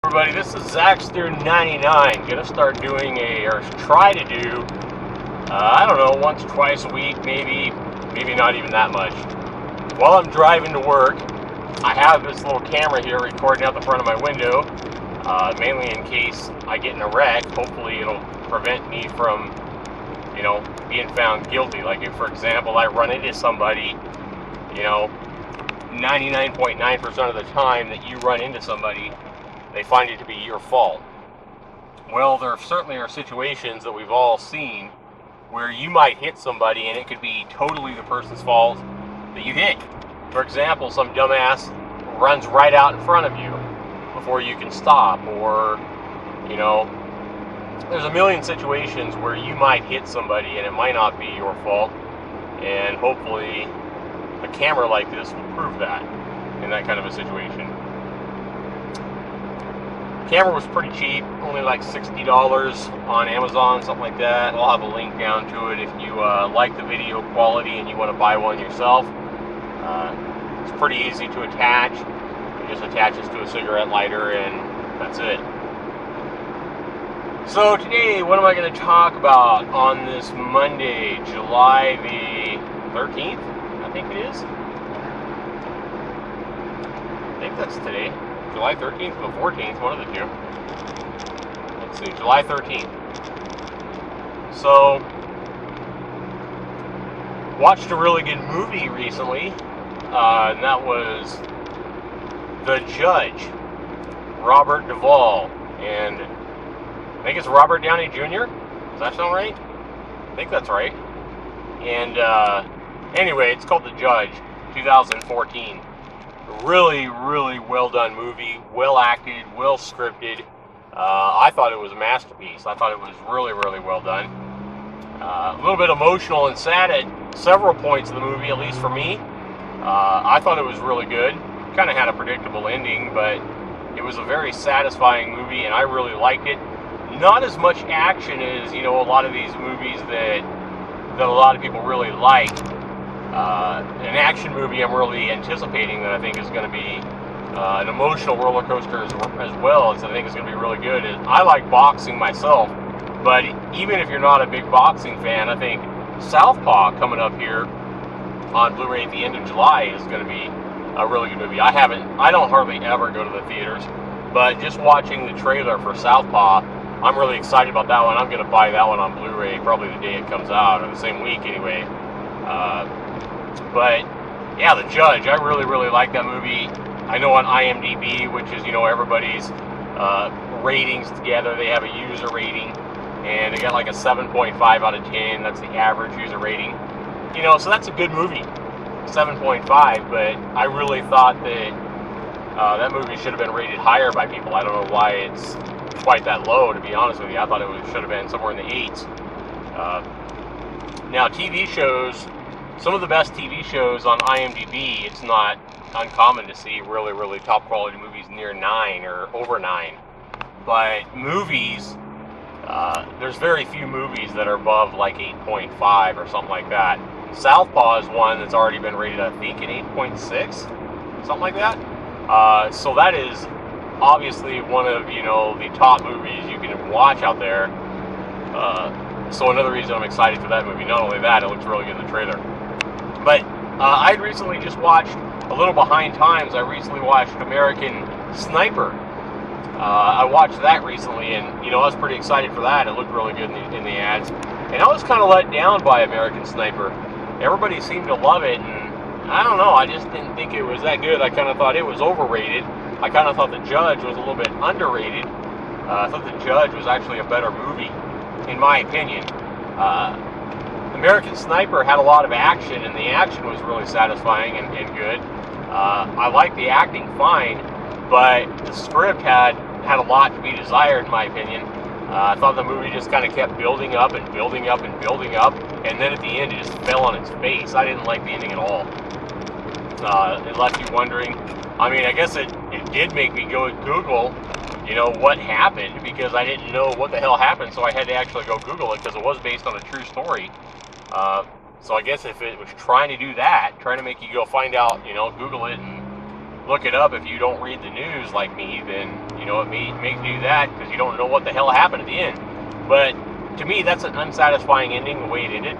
Everybody, this is Zaxter99. Gonna start doing or try to do, I don't know, once, twice a week, maybe not even that much. While I'm driving to work, I have this little camera here recording out the front of my window, mainly in case I get in a wreck. Hopefully it'll prevent me from, being found guilty. Like if, for example, I run into somebody, 99.9% of the time that you run into somebody, they find it to be your fault. Well, there certainly are situations that we've all seen where you might hit somebody and it could be totally the person's fault that you hit. For example, some dumbass runs right out in front of you before you can stop, or, there's a million situations where you might hit somebody and it might not be your fault, and hopefully a camera like this will prove that in that kind of a situation. Camera was pretty cheap, only like $60 on Amazon, something like that. I'll have a link down to it if you like the video quality and you want to buy one yourself. It's pretty easy to attach. It just attaches to a cigarette lighter and that's it. So today, what am I going to talk about on this Monday, July the 13th? I think it is. I think that's today. July 13th or the 14th, one of the two. Let's see, July 13th. So, watched a really good movie recently, and that was The Judge, Robert Duvall, and I think it's Robert Downey Jr. Does that sound right? I think that's right. And anyway, it's called The Judge, 2014. Really, really well done movie, well acted, well scripted. I thought it was a masterpiece. I thought it was really, really well done. A little bit emotional and sad at several points of the movie, at least for me. I thought it was really good. Kind of had a predictable ending, but it was a very satisfying movie, and I really liked it. Not as much action as, a lot of these movies that a lot of people really like. An action movie I'm really anticipating that I think is going to be an emotional roller coaster as well, as I think is going to be really good. I like boxing myself, but even if you're not a big boxing fan, I think Southpaw coming up here on Blu-ray at the end of July is going to be a really good movie. I don't hardly ever go to the theaters, but just watching the trailer for Southpaw, I'm really excited about that one. I'm going to buy that one on Blu-ray probably the day it comes out, or the same week anyway. But yeah, The Judge, I really, really like that movie. I know on IMDb, which is, everybody's ratings together, they have a user rating, and they got like a 7.5 out of 10. That's the average user rating. So that's a good movie, 7.5, but I really thought that that movie should have been rated higher by people. I don't know why it's quite that low, to be honest with you. I thought it should have been somewhere in the 8s. Now, TV shows, some of the best TV shows on IMDb, it's not uncommon to see really, really top quality movies near 9 or over 9. But movies, there's very few movies that are above like 8.5 or something like that. Southpaw is one that's already been rated, I think, an 8.6, something like that. So that is obviously one of, the top movies you can watch out there. So another reason I'm excited for that movie. Not only that, it looks really good in the trailer. But I recently just watched, a little behind times, I recently watched American Sniper. I watched that recently, and I was pretty excited for that. It looked really good in the ads. And I was kind of let down by American Sniper. Everybody seemed to love it, and I don't know, I just didn't think it was that good. I kind of thought it was overrated. I kind of thought The Judge was a little bit underrated. I thought The Judge was actually a better movie, in my opinion. American Sniper had a lot of action, and the action was really satisfying and good. I liked the acting fine, but the script had a lot to be desired, in my opinion. I thought the movie just kind of kept building up and building up and building up, and then at the end it just fell on its face. I didn't like the ending at all. It left you wondering. I mean, I guess it did make me go Google, what happened, because I didn't know what the hell happened, so I had to actually go Google it, because it was based on a true story. So I guess if it was trying to do that, trying to make you go find out, Google it and look it up if you don't read the news like me, then, you know, it makes you do that because you don't know what the hell happened at the end. But to me, that's an unsatisfying ending the way it ended.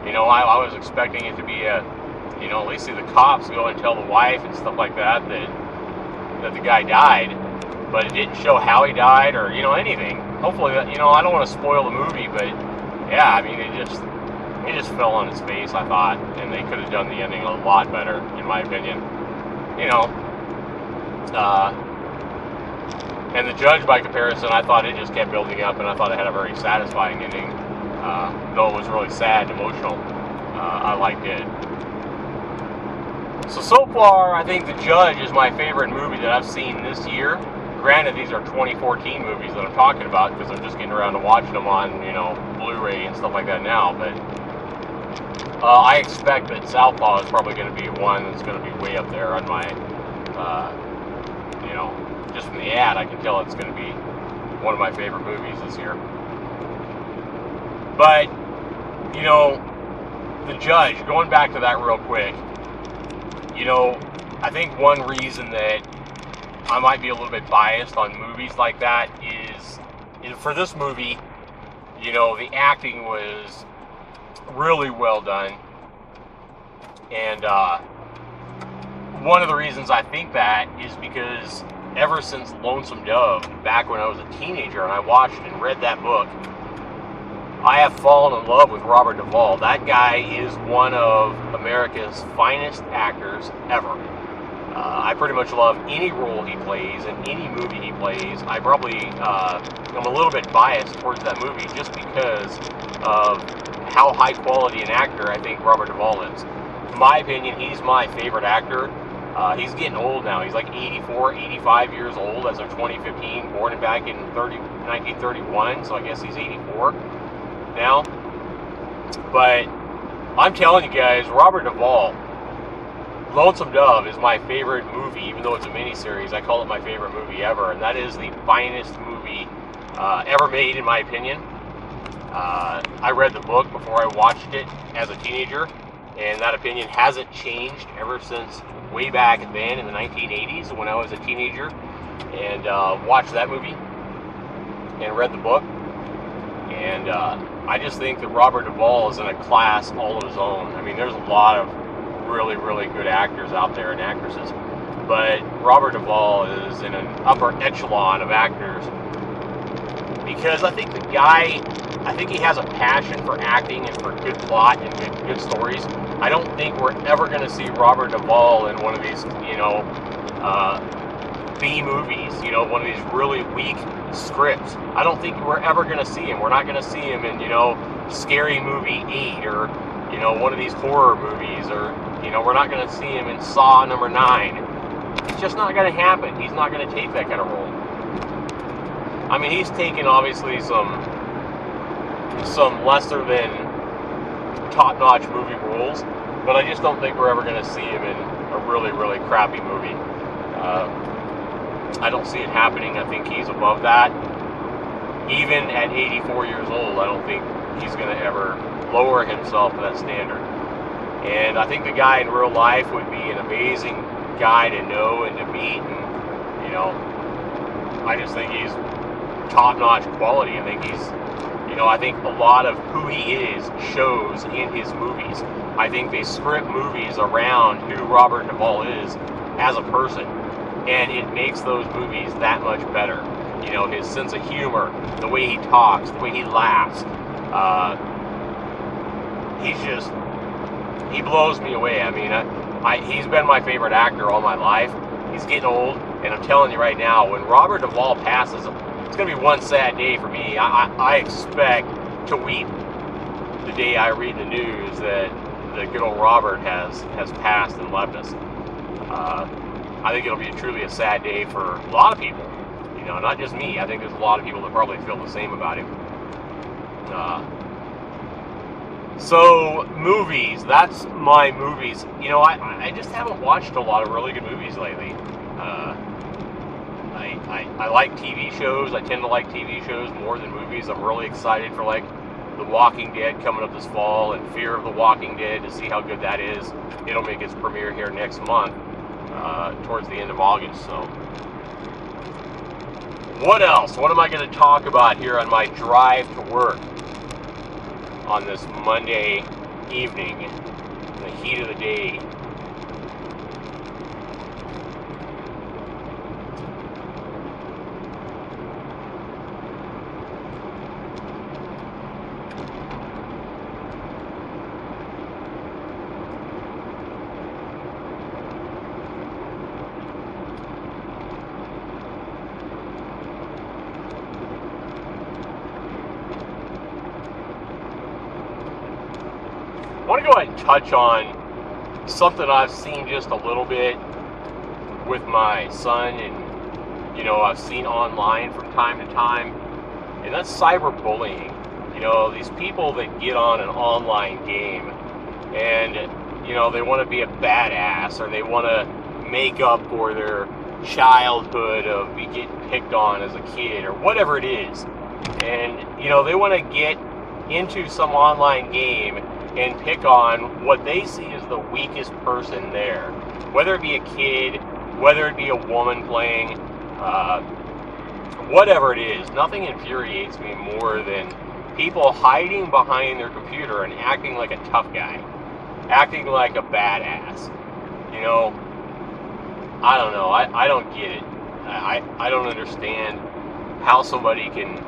You know, I was expecting it to be you know, at least see the cops go and tell the wife and stuff like that the guy died, but it didn't show how he died or, you know, anything. Hopefully, you know, I don't want to spoil the movie, but yeah, I mean, it just fell on its face, I thought, and they could have done the ending a lot better, in my opinion. You know, and the Judge, by comparison, I thought it just kept building up, and I thought it had a very satisfying ending, though it was really sad and emotional. I liked it. So far, I think The Judge is my favorite movie that I've seen this year. Granted, these are 2014 movies that I'm talking about because I'm just getting around to watching them on, you know, Blu-ray and stuff like that now, but I expect that Southpaw is probably going to be one that's going to be way up there on my, you know, just from the ad, I can tell it's going to be one of my favorite movies this year. But, you know, The Judge, going back to that real quick, you know, I think one reason that I might be a little bit biased on movies like that is for this movie, you know, the acting was really well done. And one of the reasons I think that is because ever since Lonesome Dove, back when I was a teenager and I watched and read that book, I have fallen in love with Robert Duvall. That guy is one of America's finest actors ever. I pretty much love any role he plays and any movie he plays. I probably am a little bit biased towards that movie just because of how high quality an actor I think Robert Duvall is. In my opinion, he's my favorite actor. He's getting old now. He's like 84, 85 years old as of 2015, born back in 1931, so I guess he's 84 now. But I'm telling you guys, Robert Duvall, Lonesome Dove is my favorite movie, even though it's a miniseries. I call it my favorite movie ever, and that is the finest movie ever made, in my opinion. I read the book before I watched it as a teenager, and that opinion hasn't changed ever since way back then in the 1980s when I was a teenager and watched that movie and read the book. And I just think that Robert Duvall is in a class all of his own. I mean, there's a lot of really, really good actors out there and actresses, but Robert Duvall is in an upper echelon of actors because I think the guy, I think he has a passion for acting and for good plot and good stories. I don't think we're ever going to see Robert Duvall in one of these, you know, B movies, you know, one of these really weak scripts. I don't think we're ever going to see him. We're not going to see him in, you know, Scary Movie 8 or, you know, one of these horror movies, or, you know, we're not going to see him in Saw number 9. It's just not going to happen. He's not going to take that kind of role. I mean, he's taken obviously some lesser than top-notch movie roles, but I just don't think we're ever going to see him in a really, really crappy movie. I don't see it happening. I think he's above that. Even at 84 years old, I don't think he's going to ever lower himself to that standard. And I think the guy in real life would be an amazing guy to know and to meet. And, you know, I just think he's top-notch quality. I think he's, you know, I think a lot of who he is shows in his movies. I think they script movies around who Robert Duvall is as a person, and it makes those movies that much better. You know, his sense of humor, the way he talks, the way he laughs. He blows me away. I mean, he's been my favorite actor all my life. He's getting old, and I'm telling you right now, when Robert Duvall passes, it's going to be one sad day for me. I expect to weep the day I read the news that the good old Robert has passed and left us. I think it'll be truly a sad day for a lot of people. You know, not just me. I think there's a lot of people that probably feel the same about him. So, movies. That's my movies. You know, I just haven't watched a lot of really good movies lately. I like TV shows. I tend to like TV shows more than movies. I'm really excited for, like, The Walking Dead coming up this fall and Fear of the Walking Dead to see how good that is. It'll make its premiere here next month. towards the end of August. So, what else? What am I going to talk about here on my drive to work on this Monday evening in the heat of the day? I want to go ahead and touch on something I've seen just a little bit with my son, and I've seen online from time to time, and that's cyberbullying. These people that get on an online game and they want to be a badass, or they want to make up for their childhood of getting picked on as a kid or whatever it is, and they want to get into some online game and pick on what they see as the weakest person there, whether it be a kid, whether it be a woman playing, whatever it is. Nothing infuriates me more than people hiding behind their computer and acting like a tough guy, acting like a badass. I don't know. I don't get it. I don't understand how somebody can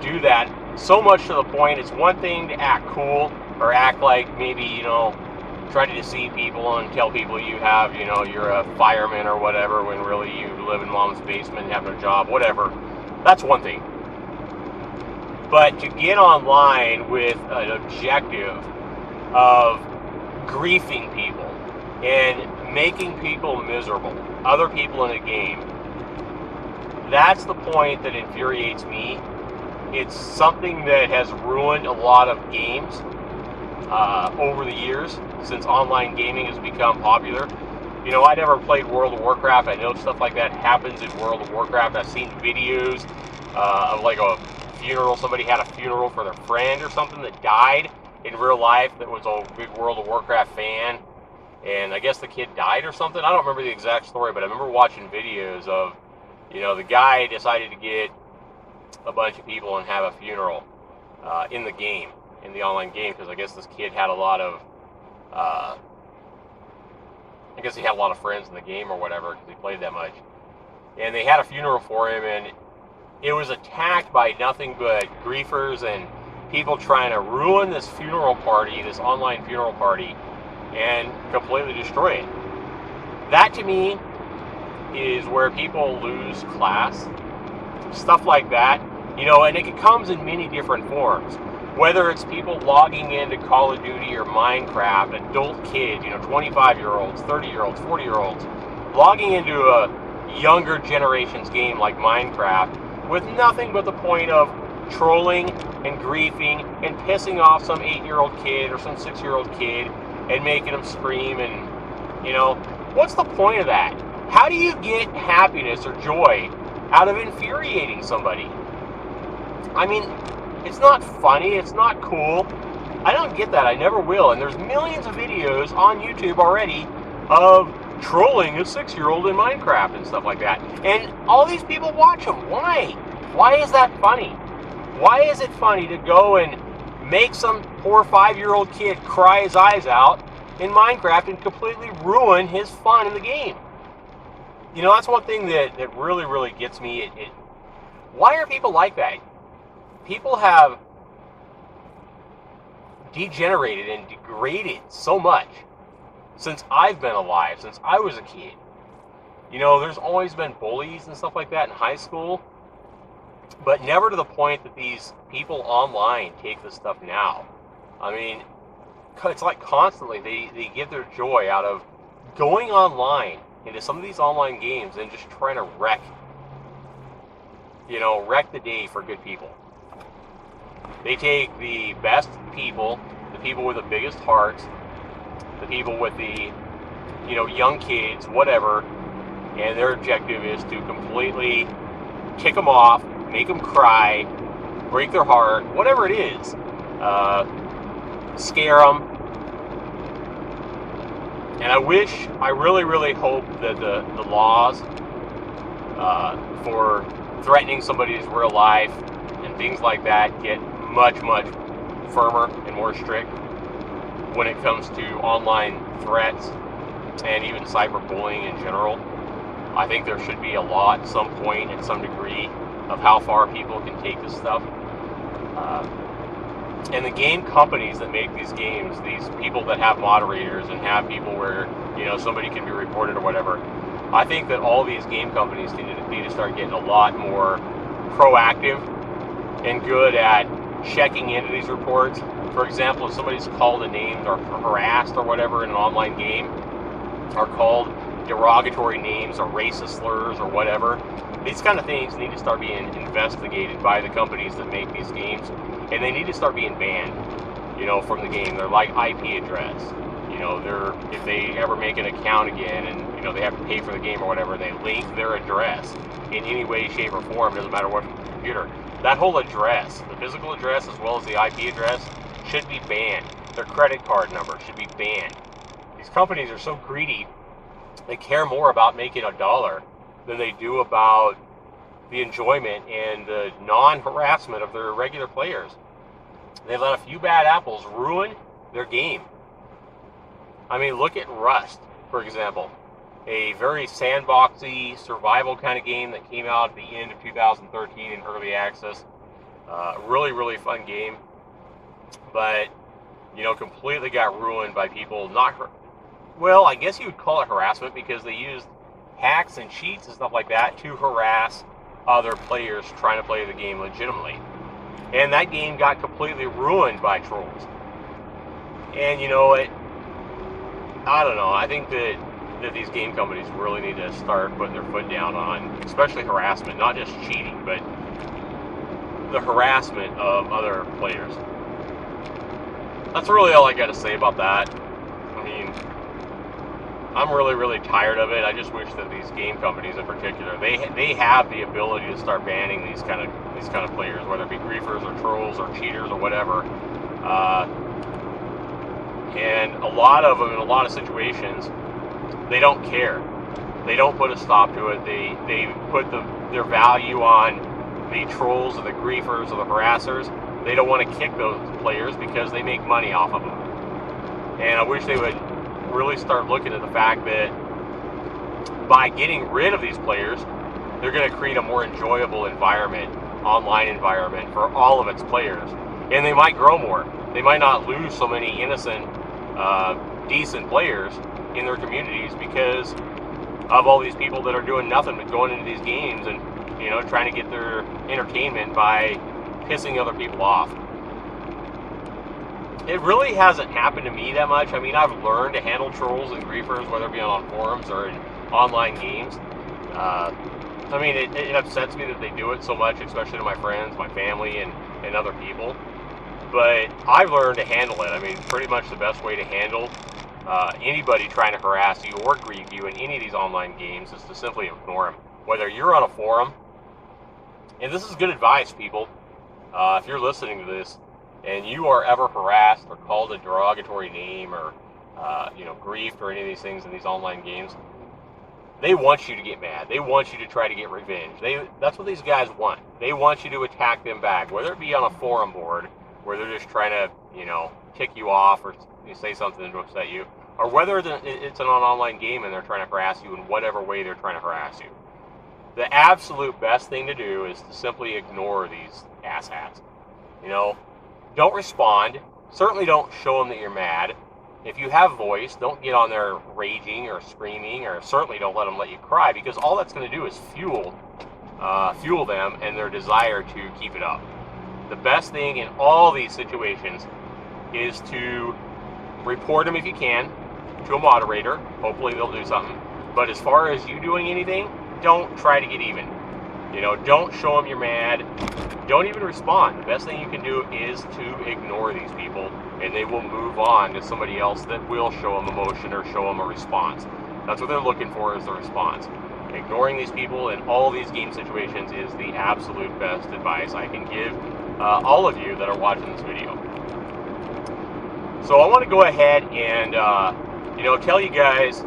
do that. So much to the point, it's one thing to act cool or act like maybe, try to deceive people and tell people you have, you're a fireman or whatever, when really you live in mom's basement and have no job, whatever. That's one thing. But to get online with an objective of griefing people and making people miserable, other people in a game, that's the point that infuriates me. It's something that has ruined a lot of games over the years since online gaming has become popular. I never played World of Warcraft. I know stuff like that happens in World of Warcraft. I've seen videos of like a funeral. Somebody had a funeral for their friend or something that died in real life that was a big World of Warcraft fan. And I guess the kid died or something. I don't remember the exact story, but I remember watching videos of, the guy decided to get a bunch of people and have a funeral in the game, in the online game, because I guess this kid had a lot of friends in the game or whatever, because he played that much, and they had a funeral for him, and it was attacked by nothing but griefers and people trying to ruin this funeral party, this online funeral party, and completely destroy it. That to me is where people lose class. Stuff like that, and it comes in many different forms. Whether it's people logging into Call of Duty or Minecraft, adult kids, 25-year-olds, 30-year-olds, 40-year-olds, logging into a younger generation's game like Minecraft with nothing but the point of trolling and griefing and pissing off some 8-year-old kid or some 6-year-old kid and making them scream. And, what's the point of that? How do you get happiness or joy out of infuriating somebody? I mean, it's not funny, it's not cool. I don't get that, I never will. And there's millions of videos on YouTube already of trolling a 6-year-old in Minecraft and stuff like that. And all these people watch them. Why? Why is that funny? Why is it funny to go and make some poor 5-year-old kid cry his eyes out in Minecraft and completely ruin his fun in the game? That's one thing that really, really gets me. Why are people like that? People have degenerated and degraded so much since I've been alive, since I was a kid. There's always been bullies and stuff like that in high school, but never to the point that these people online take this stuff now. I mean, it's like constantly they get their joy out of going online into some of these online games and just trying to wreck the day for good people. They take the best people, the people with the biggest hearts, the people with the, young kids, whatever, and their objective is to completely tick them off, make them cry, break their heart, whatever it is, scare them, And I really hope that the laws for threatening somebody's real life and things like that get much firmer and more strict when it comes to online threats and even cyberbullying in general. I think there should be a law at some point, at some degree, of how far people can take this stuff. And the game companies that make these games, these people that have moderators and have people where, you know, somebody can be reported or whatever, I think that all these game companies need to start getting a lot more proactive and good at checking into these reports. For example, if somebody's called a name or harassed or whatever in an online game, or called derogatory names or racist slurs or whatever, these kind of things need to start being investigated by the companies that make these games, and they need to start being banned, you know, from the game. They're like IP address. You know, if they ever make an account again and, you know, they have to pay for the game or whatever, they link their address in any way, shape, or form, doesn't matter what computer. That whole address, the physical address as well as the IP address, should be banned. Their credit card number should be banned. These companies are so greedy, they care more about making a dollar than they do about the enjoyment and the non-harassment of their regular players. They let a few bad apples ruin their game. I mean, look at Rust, for example. A very sandboxy survival kind of game that came out at the end of 2013 in early access. Really fun game. But, you know, completely got ruined by people well, I guess you would call it harassment, because they used hacks and cheats and stuff like that to harass other players trying to play the game legitimately. And that game got completely ruined by trolls. And, you know, I don't know. I think that these game companies really need to start putting their foot down on, especially harassment, not just cheating, but the harassment of other players. That's really all I got to say about that. I mean, I'm really tired of it. I just wish that these game companies in particular, they have the ability to start banning these kind of players, whether it be griefers or trolls or cheaters or whatever. And a lot of them, in a lot of situations, they don't care. They don't put a stop to it. They put their value on the trolls or the griefers or the harassers. They don't want to kick those players because they make money off of them. And I wish they would really start looking at the fact that by getting rid of these players, they're going to create a more enjoyable environment, online environment for all of its players. And they might grow more. They might not lose so many innocent, decent players in their communities because of all these people that are doing nothing but going into these games and, you know, trying to get their entertainment by pissing other people off. It really hasn't happened to me that much. I mean, I've learned to handle trolls and griefers, whether it be on forums or in online games. I mean, it upsets me that they do it so much, especially to my friends, my family, and other people. But I've learned to handle it. I mean, pretty much the best way to handle anybody trying to harass you or grief you in any of these online games is to simply ignore them. Whether you're on a forum, and this is good advice, people, if you're listening to this, and you are ever harassed or called a derogatory name or, you know, griefed or any of these things in these online games, they want you to get mad. They want you to try to get revenge. That's what these guys want. They want you to attack them back, whether it be on a forum board where they're just trying to, you know, tick you off or say something to upset you, or whether it's an online game and they're trying to harass you in whatever way they're trying to harass you. The absolute best thing to do is to simply ignore these asshats. You know, don't respond. Certainly don't show them that you're mad. If you have voice, don't get on there raging or screaming, or certainly don't let you cry, because all that's going to do is fuel them and their desire to keep it up. The best thing in all these situations is to report them if you can to a moderator. Hopefully they'll do something. But as far as you doing anything, don't try to get even. You know, don't show them you're mad. Don't even respond. The best thing you can do is to ignore these people, and they will move on to somebody else that will show them emotion or show them a response. That's what they're looking for, is the response. Ignoring these people in all these game situations is the absolute best advice I can give all of you that are watching this video. So I want to go ahead and you know, tell you guys,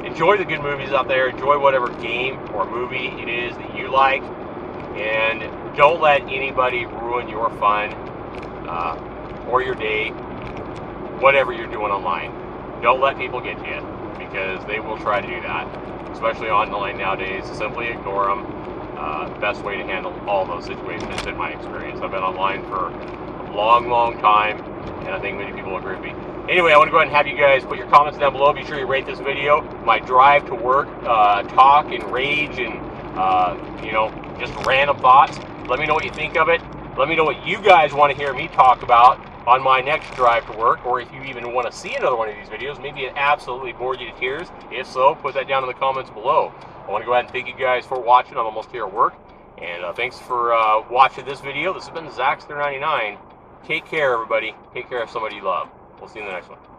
enjoy the good movies out there. Enjoy whatever game or movie it is that you like. And don't let anybody ruin your fun or your day, whatever you're doing online. Don't let people get to you, because they will try to do that, especially online nowadays. Simply ignore them. Best way to handle all those situations, in my experience. I've been online for a long time, and I think many people agree with me. Anyway, I want to go ahead and have you guys put your comments down below. Be sure you rate this video. My drive to work, talk and rage and, you know, just random thoughts. Let me know what you think of it. Let me know what you guys want to hear me talk about on my next drive to work, or if you even want to see another one of these videos. Maybe it absolutely bored you to tears. If so, put that down in the comments below. I want to go ahead and thank you guys for watching. I'm almost here at work. And thanks for watching this video. This has been Zaxter99. Take care, everybody. Take care of somebody you love. We'll see you in the next one.